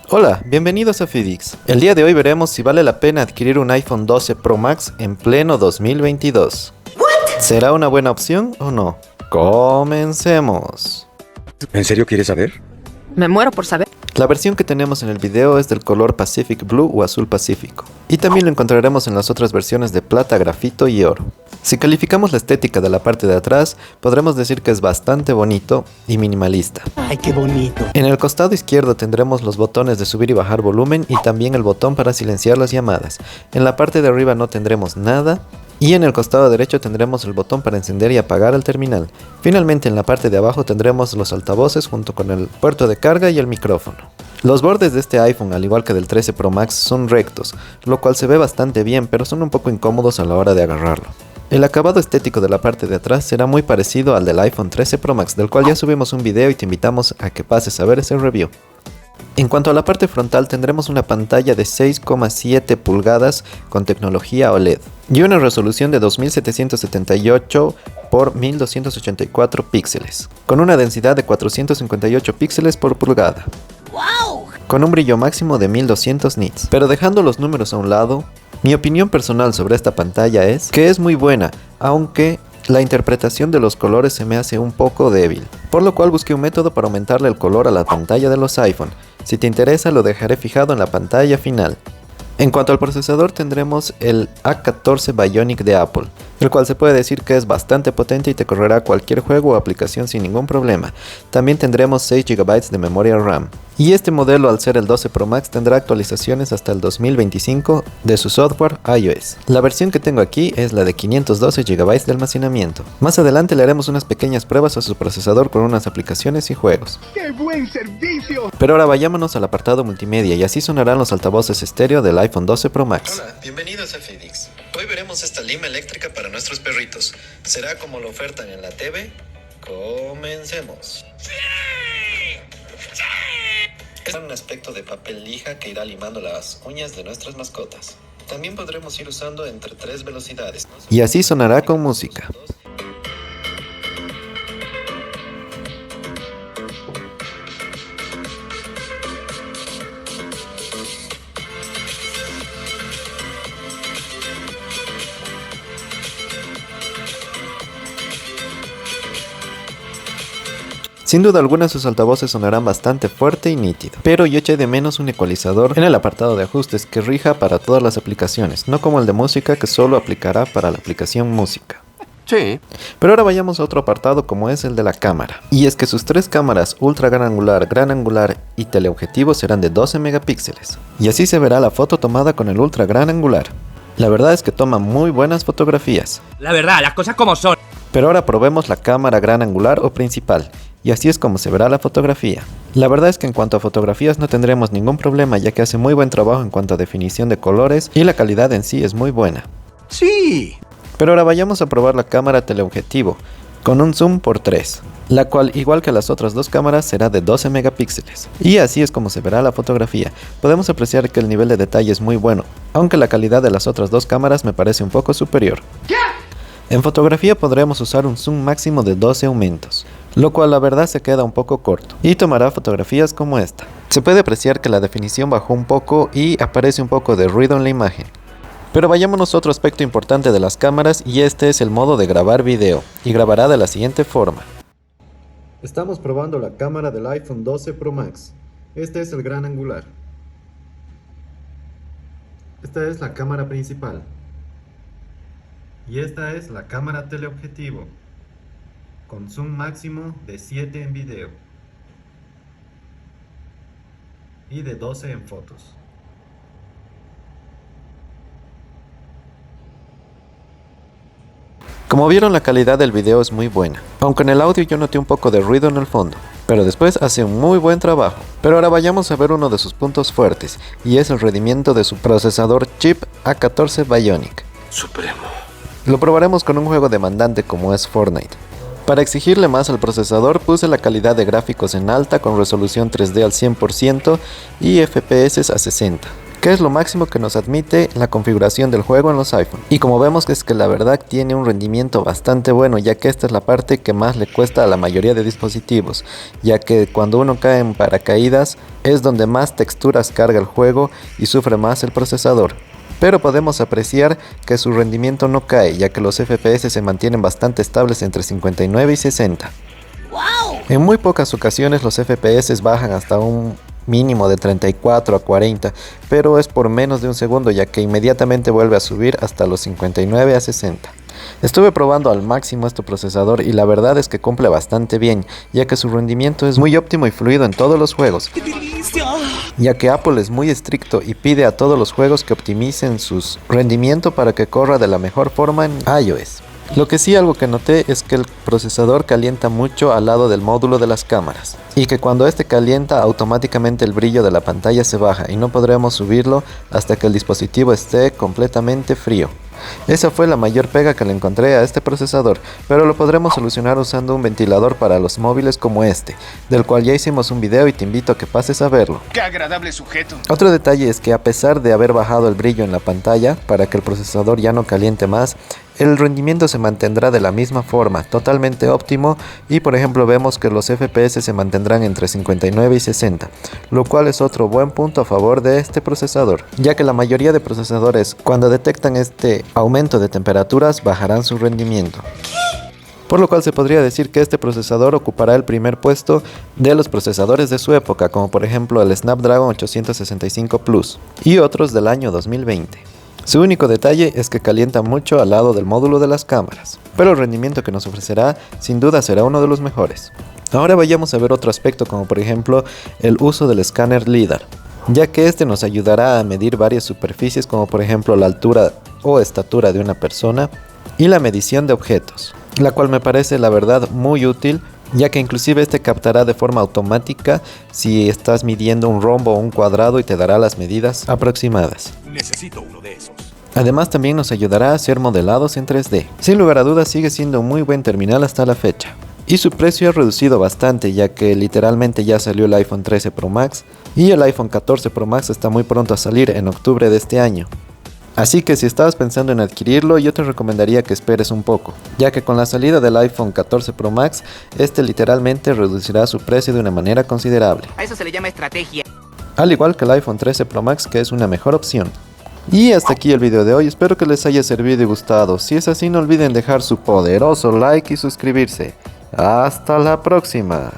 Hola, bienvenidos a Fidix. El día de hoy veremos si vale la pena adquirir un iPhone 12 Pro Max en pleno 2022. ¿Será una buena opción o no? Comencemos. ¿En serio quieres saber? Me muero por saber. La versión que tenemos en el video es del color Pacific Blue o azul pacífico. Y también lo encontraremos en las otras versiones de plata, grafito y oro. Si calificamos la estética de la parte de atrás, podremos decir que es bastante bonito y minimalista. ¡Ay, qué bonito! En el costado izquierdo tendremos los botones de subir y bajar volumen y también el botón para silenciar las llamadas. En la parte de arriba no tendremos nada. Y en el costado derecho tendremos el botón para encender y apagar el terminal. Finalmente en la parte de abajo tendremos los altavoces junto con el puerto de carga y el micrófono. Los bordes de este iPhone, al igual que del 13 Pro Max, son rectos, lo cual se ve bastante bien, pero son un poco incómodos a la hora de agarrarlo. El acabado estético de la parte de atrás será muy parecido al del iPhone 13 Pro Max, del cual ya subimos un video y te invitamos a que pases a ver ese review. En cuanto a la parte frontal, tendremos una pantalla de 6,7 pulgadas con tecnología OLED y una resolución de 2778 por 1284 píxeles, con una densidad de 458 píxeles por pulgada, con un brillo máximo de 1200 nits. Pero dejando los números a un lado, mi opinión personal sobre esta pantalla es que es muy buena, aunque la interpretación de los colores se me hace un poco débil, por lo cual busqué un método para aumentarle el color a la pantalla de los iPhone. Si te interesa, lo dejaré fijado en la pantalla final. En cuanto al procesador, tendremos el A14 Bionic de Apple, el cual se puede decir que es bastante potente y te correrá cualquier juego o aplicación sin ningún problema. También tendremos 6 GB de memoria RAM. Y este modelo, al ser el 12 Pro Max, tendrá actualizaciones hasta el 2025 de su software iOS. La versión que tengo aquí es la de 512 GB de almacenamiento. Más adelante le haremos unas pequeñas pruebas a su procesador con unas aplicaciones y juegos. ¡Qué buen servicio! Pero ahora vayámonos al apartado multimedia y así sonarán los altavoces estéreo del iPhone 12 Pro Max. Hola, bienvenidos a Fidix. Hoy veremos esta lima eléctrica para nuestros perritos. ¿Será como lo ofertan en la TV? Comencemos. Es un aspecto de papel lija que irá limando las uñas de nuestras mascotas. También podremos ir usando entre 3 velocidades. Y así sonará con música. Sin duda alguna sus altavoces sonarán bastante fuerte y nítido, pero yo eché de menos un ecualizador en el apartado de ajustes que rija para todas las aplicaciones, no como el de música que solo aplicará para la aplicación música. Sí. Pero ahora vayamos a otro apartado como es el de la cámara. Y es que sus 3 cámaras ultra gran angular y teleobjetivo serán de 12 megapíxeles. Y así se verá la foto tomada con el ultra gran angular. La verdad es que toma muy buenas fotografías. La verdad, las cosas como son. Pero ahora probemos la cámara gran angular o principal. Y así es como se verá la fotografía. La verdad es que en cuanto a fotografías no tendremos ningún problema, ya que hace muy buen trabajo en cuanto a definición de colores y la calidad en sí es muy buena. ¡Sí! Pero ahora vayamos a probar la cámara teleobjetivo, con un zoom por 3, la cual igual que las otras 2 cámaras será de 12 megapíxeles. Y así es como se verá la fotografía. Podemos apreciar que el nivel de detalle es muy bueno, aunque la calidad de las otras 2 cámaras me parece un poco superior. En fotografía podremos usar un zoom máximo de 12 aumentos, lo cual la verdad se queda un poco corto, y tomará fotografías como esta. Se puede apreciar que la definición bajó un poco y aparece un poco de ruido en la imagen. Pero vayámonos a otro aspecto importante de las cámaras y este es el modo de grabar video, y grabará de la siguiente forma. Estamos probando la cámara del iPhone 12 Pro Max. Este es el gran angular. Esta es la cámara principal. Y esta es la cámara teleobjetivo, con zoom máximo de 7 en video y de 12 en fotos. Como vieron, la calidad del video es muy buena, aunque en el audio yo noté un poco de ruido en el fondo, pero después hace un muy buen trabajo. Pero ahora vayamos a ver uno de sus puntos fuertes, y es el rendimiento de su procesador chip A14 Bionic. Supremo. Lo probaremos con un juego demandante como es Fortnite. Para exigirle más al procesador puse la calidad de gráficos en alta con resolución 3D al 100% y FPS a 60, que es lo máximo que nos admite la configuración del juego en los iPhone. Y como vemos es que la verdad tiene un rendimiento bastante bueno, ya que esta es la parte que más le cuesta a la mayoría de dispositivos, ya que cuando uno cae en paracaídas es donde más texturas carga el juego y sufre más el procesador. Pero podemos apreciar que su rendimiento no cae, ya que los FPS se mantienen bastante estables entre 59 y 60. En muy pocas ocasiones los FPS bajan hasta un mínimo de 34 a 40, pero es por menos de un segundo, ya que inmediatamente vuelve a subir hasta los 59 a 60. Estuve probando al máximo este procesador y la verdad es que cumple bastante bien, ya que su rendimiento es muy óptimo y fluido en todos los juegos, ya que Apple es muy estricto y pide a todos los juegos que optimicen su rendimiento para que corra de la mejor forma en iOS. Lo que sí, algo que noté es que el procesador calienta mucho al lado del módulo de las cámaras y que cuando este calienta automáticamente el brillo de la pantalla se baja y no podremos subirlo hasta que el dispositivo esté completamente frío. Esa fue la mayor pega que le encontré a este procesador, pero lo podremos solucionar usando un ventilador para los móviles como este, del cual ya hicimos un video y te invito a que pases a verlo. ¡Qué agradable sujeto! Otro detalle es que a pesar de haber bajado el brillo en la pantalla para que el procesador ya no caliente más, el rendimiento se mantendrá de la misma forma, totalmente óptimo, y por ejemplo vemos que los FPS se mantendrán entre 59 y 60, lo cual es otro buen punto a favor de este procesador, ya que la mayoría de procesadores cuando detectan este aumento de temperaturas bajarán su rendimiento. Por lo cual se podría decir que este procesador ocupará el primer puesto de los procesadores de su época, como por ejemplo el Snapdragon 865 Plus y otros del año 2020. Su único detalle es que calienta mucho al lado del módulo de las cámaras, pero el rendimiento que nos ofrecerá sin duda será uno de los mejores. Ahora vayamos a ver otro aspecto, como por ejemplo el uso del escáner LiDAR, ya que este nos ayudará a medir varias superficies como por ejemplo la altura o estatura de una persona y la medición de objetos, la cual me parece la verdad muy útil, ya que inclusive este captará de forma automática si estás midiendo un rombo o un cuadrado y te dará las medidas aproximadas. Necesito uno de esos. Además también nos ayudará a hacer modelados en 3D. Sin lugar a dudas sigue siendo un muy buen terminal hasta la fecha. Y su precio ha reducido bastante, ya que literalmente ya salió el iPhone 13 Pro Max y el iPhone 14 Pro Max está muy pronto a salir en octubre de este año. Así que si estabas pensando en adquirirlo, yo te recomendaría que esperes un poco, ya que con la salida del iPhone 14 Pro Max, este literalmente reducirá su precio de una manera considerable. A eso se le llama estrategia. Al igual que el iPhone 13 Pro Max, que es una mejor opción. Y hasta aquí el video de hoy, espero que les haya servido y gustado. Si es así, no olviden dejar su poderoso like y suscribirse. Hasta la próxima.